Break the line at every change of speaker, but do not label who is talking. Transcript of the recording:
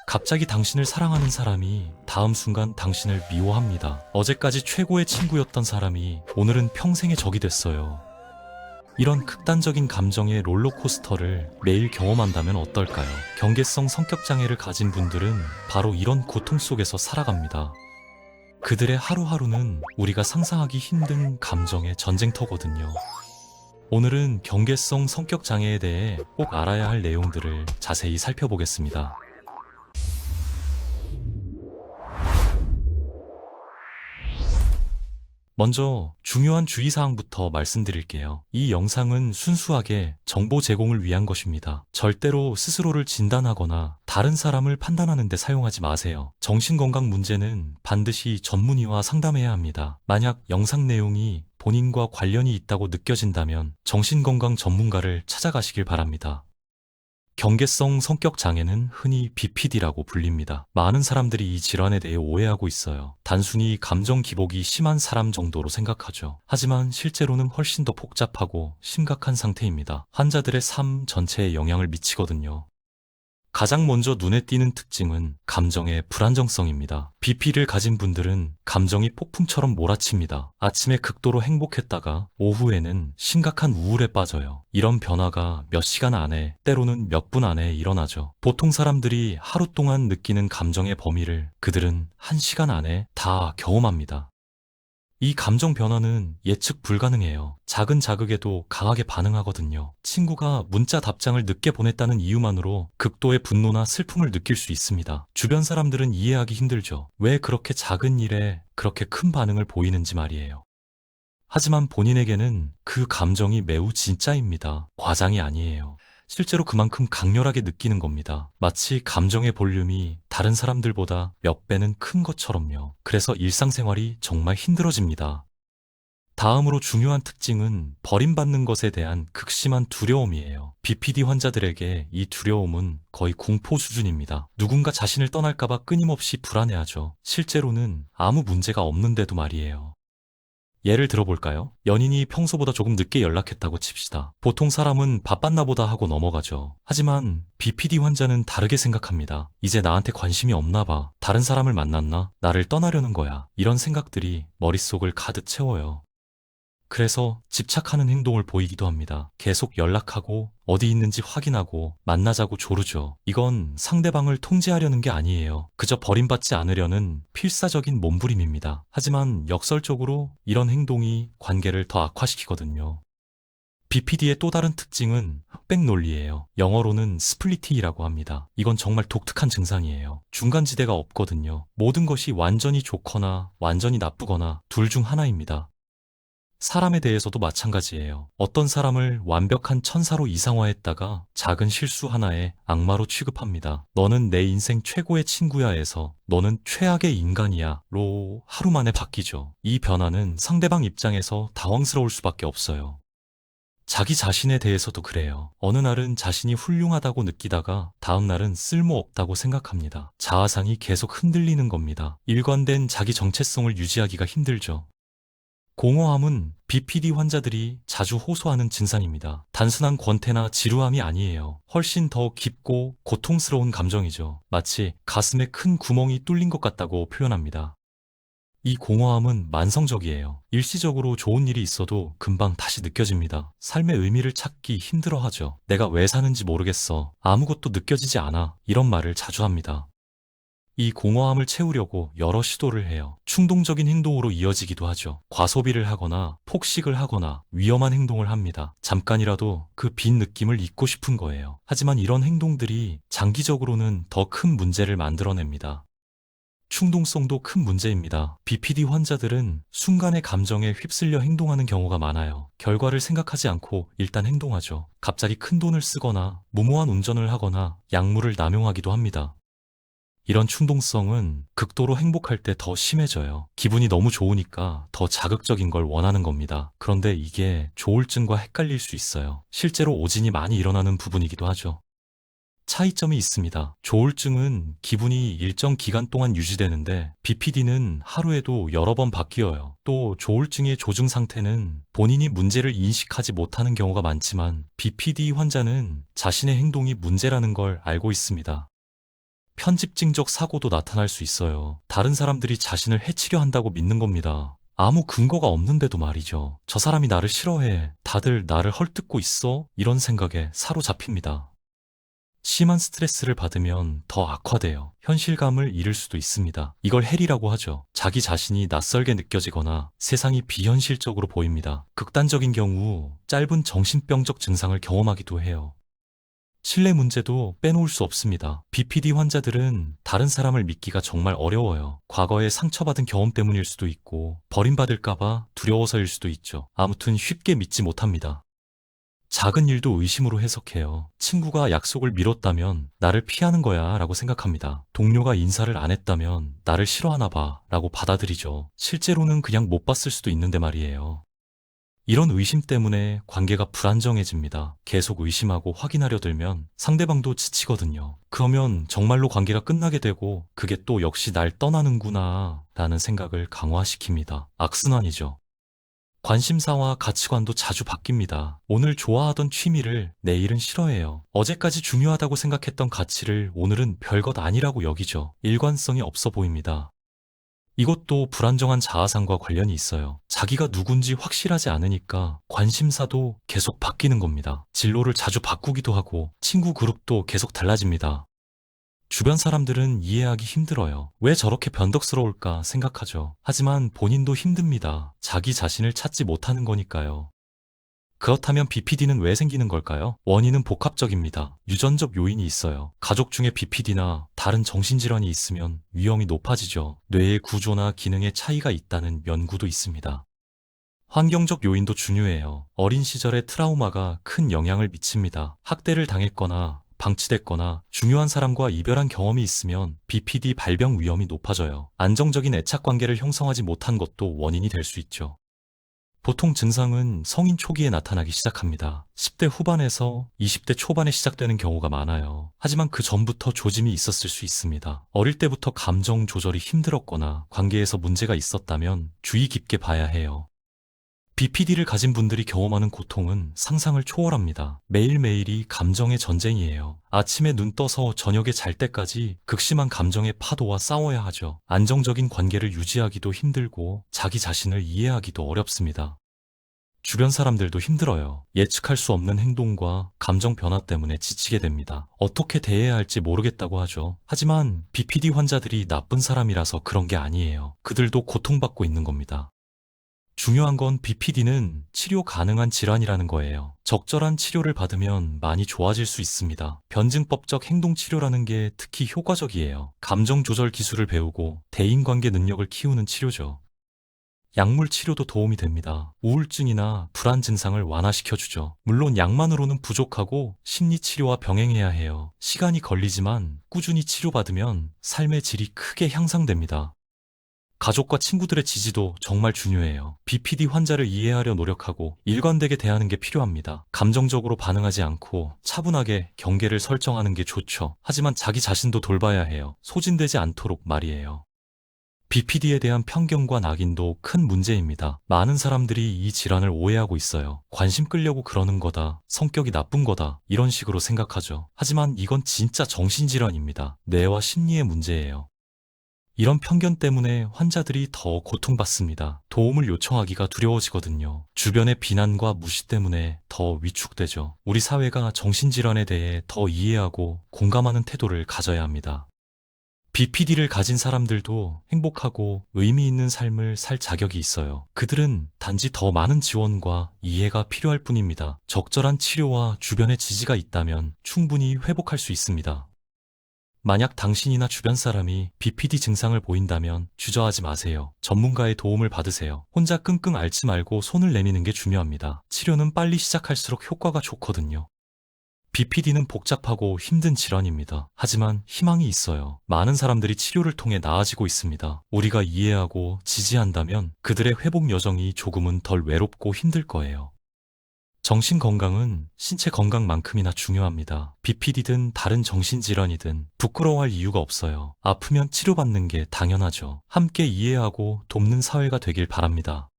갑자기 당신을 사랑하는 사람이 다음 순간 당신을 미워합니다. 어제까지 최고의 친구였던 사람이 오늘은 평생의 적이 됐어요. 이런 극단적인 감정의 롤러코스터를 매일 경험한다면 어떨까요? 경계성 성격장애를 가진 분들은 바로 이런 고통 속에서 살아갑니다. 그들의 하루하루는 우리가 상상하기 힘든 감정의 전쟁터거든요. 오늘은 경계성 성격장애에 대해 꼭 알아야 할 내용들을 자세히 살펴보겠습니다. 먼저 중요한 주의사항부터 말씀드릴게요. 이 영상은 순수하게 정보 제공을 위한 것입니다. 절대로 스스로를 진단하거나 다른 사람을 판단하는 데 사용하지 마세요. 정신건강 문제는 반드시 전문의와 상담해야 합니다. 만약 영상 내용이 본인과 관련이 있다고 느껴진다면 정신건강 전문가를 찾아가시길 바랍니다. 경계성 성격 장애는 흔히 BPD라고 불립니다. 많은 사람들이 이 질환에 대해 오해하고 있어요. 단순히 감정 기복이 심한 사람 정도로 생각하죠. 하지만 실제로는 훨씬 더 복잡하고 심각한 상태입니다. 환자들의 삶 전체에 영향을 미치거든요. 가장 먼저 눈에 띄는 특징은 감정의 불안정성입니다. BP를 가진 분들은 감정이 폭풍처럼 몰아칩니다. 아침에 극도로 행복했다가 오후에는 심각한 우울에 빠져요. 이런 변화가 몇 시간 안에, 때로는 몇 분 안에 일어나죠. 보통 사람들이 하루 동안 느끼는 감정의 범위를 그들은 한 시간 안에 다 경험합니다. 이 감정 변화는 예측 불가능해요. 작은 자극에도 강하게 반응하거든요. 친구가 문자 답장을 늦게 보냈다는 이유만으로 극도의 분노나 슬픔을 느낄 수 있습니다. 주변 사람들은 이해하기 힘들죠. 왜 그렇게 작은 일에 그렇게 큰 반응을 보이는지 말이에요. 하지만 본인에게는 그 감정이 매우 진짜입니다. 과장이 아니에요. 실제로 그만큼 강렬하게 느끼는 겁니다. 마치 감정의 볼륨이 다른 사람들보다 몇 배는 큰 것처럼요. 그래서 일상생활이 정말 힘들어집니다. 다음으로 중요한 특징은 버림받는 것에 대한 극심한 두려움이에요. BPD 환자들에게 이 두려움은 거의 공포 수준입니다. 누군가 자신을 떠날까봐 끊임없이 불안해하죠. 실제로는 아무 문제가 없는데도 말이에요. 예를 들어볼까요? 연인이 평소보다 조금 늦게 연락했다고 칩시다. 보통 사람은 바빴나 보다 하고 넘어가죠. 하지만 BPD 환자는 다르게 생각합니다. 이제 나한테 관심이 없나 봐. 다른 사람을 만났나? 나를 떠나려는 거야. 이런 생각들이 머릿속을 가득 채워요. 그래서 집착하는 행동을 보이기도 합니다. 계속 연락하고 어디 있는지 확인하고 만나자고 조르죠. 이건 상대방을 통제하려는 게 아니에요. 그저 버림받지 않으려는 필사적인 몸부림입니다. 하지만 역설적으로 이런 행동이 관계를 더 악화시키거든요. BPD의 또 다른 특징은 흑백 논리예요. 영어로는 스플리팅이라고 합니다. 이건 정말 독특한 증상이에요. 중간지대가 없거든요. 모든 것이 완전히 좋거나 완전히 나쁘거나 둘 중 하나입니다. 사람에 대해서도 마찬가지예요. 어떤 사람을 완벽한 천사로 이상화했다가 작은 실수 하나에 악마로 취급합니다. 너는 내 인생 최고의 친구야에서 너는 최악의 인간이야 로 하루 만에 바뀌죠. 이 변화는 상대방 입장에서 당황스러울 수밖에 없어요. 자기 자신에 대해서도 그래요. 어느 날은 자신이 훌륭하다고 느끼다가 다음 날은 쓸모없다고 생각합니다. 자아상이 계속 흔들리는 겁니다. 일관된 자기 정체성을 유지하기가 힘들죠. 공허함은 BPD 환자들이 자주 호소하는 증상입니다. 단순한 권태나 지루함이 아니에요. 훨씬 더 깊고 고통스러운 감정이죠. 마치 가슴에 큰 구멍이 뚫린 것 같다고 표현합니다. 이 공허함은 만성적이에요. 일시적으로 좋은 일이 있어도 금방 다시 느껴집니다. 삶의 의미를 찾기 힘들어하죠. 내가 왜 사는지 모르겠어. 아무것도 느껴지지 않아. 이런 말을 자주 합니다. 이 공허함을 채우려고 여러 시도를 해요. 충동적인 행동으로 이어지기도 하죠. 과소비를 하거나 폭식을 하거나 위험한 행동을 합니다. 잠깐이라도 그 빈 느낌을 잊고 싶은 거예요. 하지만 이런 행동들이 장기적으로는 더 큰 문제를 만들어냅니다. 충동성도 큰 문제입니다. BPD 환자들은 순간의 감정에 휩쓸려 행동하는 경우가 많아요. 결과를 생각하지 않고 일단 행동하죠. 갑자기 큰 돈을 쓰거나 무모한 운전을 하거나 약물을 남용하기도 합니다. 이런 충동성은 극도로 행복할 때 더 심해져요. 기분이 너무 좋으니까 더 자극적인 걸 원하는 겁니다. 그런데 이게 조울증과 헷갈릴 수 있어요. 실제로 오진이 많이 일어나는 부분이기도 하죠. 차이점이 있습니다. 조울증은 기분이 일정 기간 동안 유지되는데 BPD는 하루에도 여러 번 바뀌어요. 또 조울증의 조증 상태는 본인이 문제를 인식하지 못하는 경우가 많지만 BPD 환자는 자신의 행동이 문제라는 걸 알고 있습니다. 편집증적 사고도 나타날 수 있어요. 다른 사람들이 자신을 해치려 한다고 믿는 겁니다. 아무 근거가 없는데도 말이죠. 저 사람이 나를 싫어해. 다들 나를 헐뜯고 있어? 이런 생각에 사로잡힙니다. 심한 스트레스를 받으면 더 악화돼요. 현실감을 잃을 수도 있습니다. 이걸 헬이라고 하죠. 자기 자신이 낯설게 느껴지거나 세상이 비현실적으로 보입니다. 극단적인 경우 짧은 정신병적 증상을 경험하기도 해요. 신뢰 문제도 빼놓을 수 없습니다. BPD 환자들은 다른 사람을 믿기가 정말 어려워요. 과거에 상처받은 경험 때문일 수도 있고 버림받을까봐 두려워서일 수도 있죠. 아무튼 쉽게 믿지 못합니다. 작은 일도 의심으로 해석해요. 친구가 약속을 미뤘다면 나를 피하는 거야 라고 생각합니다. 동료가 인사를 안 했다면 나를 싫어하나 봐 라고 받아들이죠. 실제로는 그냥 못 봤을 수도 있는데 말이에요. 이런 의심 때문에 관계가 불안정해집니다. 계속 의심하고 확인하려 들면 상대방도 지치거든요. 그러면 정말로 관계가 끝나게 되고 그게 또 역시 날 떠나는구나 라는 생각을 강화시킵니다. 악순환이죠. 관심사와 가치관도 자주 바뀝니다. 오늘 좋아하던 취미를 내일은 싫어해요. 어제까지 중요하다고 생각했던 가치를 오늘은 별것 아니라고 여기죠. 일관성이 없어 보입니다. 이것도 불안정한 자아상과 관련이 있어요. 자기가 누군지 확실하지 않으니까 관심사도 계속 바뀌는 겁니다. 진로를 자주 바꾸기도 하고 친구 그룹도 계속 달라집니다. 주변 사람들은 이해하기 힘들어요. 왜 저렇게 변덕스러울까 생각하죠. 하지만 본인도 힘듭니다. 자기 자신을 찾지 못하는 거니까요. 그렇다면 BPD는 왜 생기는 걸까요? 원인은 복합적입니다. 유전적 요인이 있어요. 가족 중에 BPD나 다른 정신질환이 있으면 위험이 높아지죠. 뇌의 구조나 기능에 차이가 있다는 연구도 있습니다. 환경적 요인도 중요해요. 어린 시절의 트라우마가 큰 영향을 미칩니다. 학대를 당했거나 방치됐거나 중요한 사람과 이별한 경험이 있으면 BPD 발병 위험이 높아져요. 안정적인 애착 관계를 형성하지 못한 것도 원인이 될 수 있죠. 보통 증상은 성인 초기에 나타나기 시작합니다. 10대 후반에서 20대 초반에 시작되는 경우가 많아요. 하지만 그 전부터 조짐이 있었을 수 있습니다. 어릴 때부터 감정 조절이 힘들었거나 관계에서 문제가 있었다면 주의 깊게 봐야 해요. BPD를 가진 분들이 경험하는 고통은 상상을 초월합니다. 매일매일이 감정의 전쟁이에요. 아침에 눈 떠서 저녁에 잘 때까지 극심한 감정의 파도와 싸워야 하죠. 안정적인 관계를 유지하기도 힘들고 자기 자신을 이해하기도 어렵습니다. 주변 사람들도 힘들어요. 예측할 수 없는 행동과 감정 변화 때문에 지치게 됩니다. 어떻게 대해야 할지 모르겠다고 하죠. 하지만 BPD 환자들이 나쁜 사람이라서 그런 게 아니에요. 그들도 고통받고 있는 겁니다. 중요한 건 BPD는 치료 가능한 질환이라는 거예요. 적절한 치료를 받으면 많이 좋아질 수 있습니다. 변증법적 행동치료라는 게 특히 효과적이에요. 감정 조절 기술을 배우고 대인관계 능력을 키우는 치료죠. 약물 치료도 도움이 됩니다. 우울증이나 불안 증상을 완화시켜주죠. 물론 약만으로는 부족하고 심리치료와 병행해야 해요. 시간이 걸리지만 꾸준히 치료받으면 삶의 질이 크게 향상됩니다. 가족과 친구들의 지지도 정말 중요해요. BPD 환자를 이해하려 노력하고 일관되게 대하는 게 필요합니다. 감정적으로 반응하지 않고 차분하게 경계를 설정하는 게 좋죠. 하지만 자기 자신도 돌봐야 해요. 소진되지 않도록 말이에요. BPD에 대한 편견과 낙인도 큰 문제입니다. 많은 사람들이 이 질환을 오해하고 있어요. 관심 끌려고 그러는 거다, 성격이 나쁜 거다, 이런 식으로 생각하죠. 하지만 이건 진짜 정신질환입니다. 뇌와 심리의 문제예요. 이런 편견 때문에 환자들이 더 고통받습니다. 도움을 요청하기가 두려워지거든요. 주변의 비난과 무시 때문에 더 위축되죠. 우리 사회가 정신질환에 대해 더 이해하고 공감하는 태도를 가져야 합니다. BPD를 가진 사람들도 행복하고 의미 있는 삶을 살 자격이 있어요. 그들은 단지 더 많은 지원과 이해가 필요할 뿐입니다. 적절한 치료와 주변의 지지가 있다면 충분히 회복할 수 있습니다. 만약 당신이나 주변 사람이 BPD 증상을 보인다면 주저하지 마세요. 전문가의 도움을 받으세요. 혼자 끙끙 앓지 말고 손을 내미는 게 중요합니다. 치료는 빨리 시작할수록 효과가 좋거든요. BPD는 복잡하고 힘든 질환입니다. 하지만 희망이 있어요. 많은 사람들이 치료를 통해 나아지고 있습니다. 우리가 이해하고 지지한다면 그들의 회복 여정이 조금은 덜 외롭고 힘들 거예요. 정신 건강은 신체 건강만큼이나 중요합니다. BPD든 다른 정신질환이든 부끄러워할 이유가 없어요. 아프면 치료받는 게 당연하죠. 함께 이해하고 돕는 사회가 되길 바랍니다.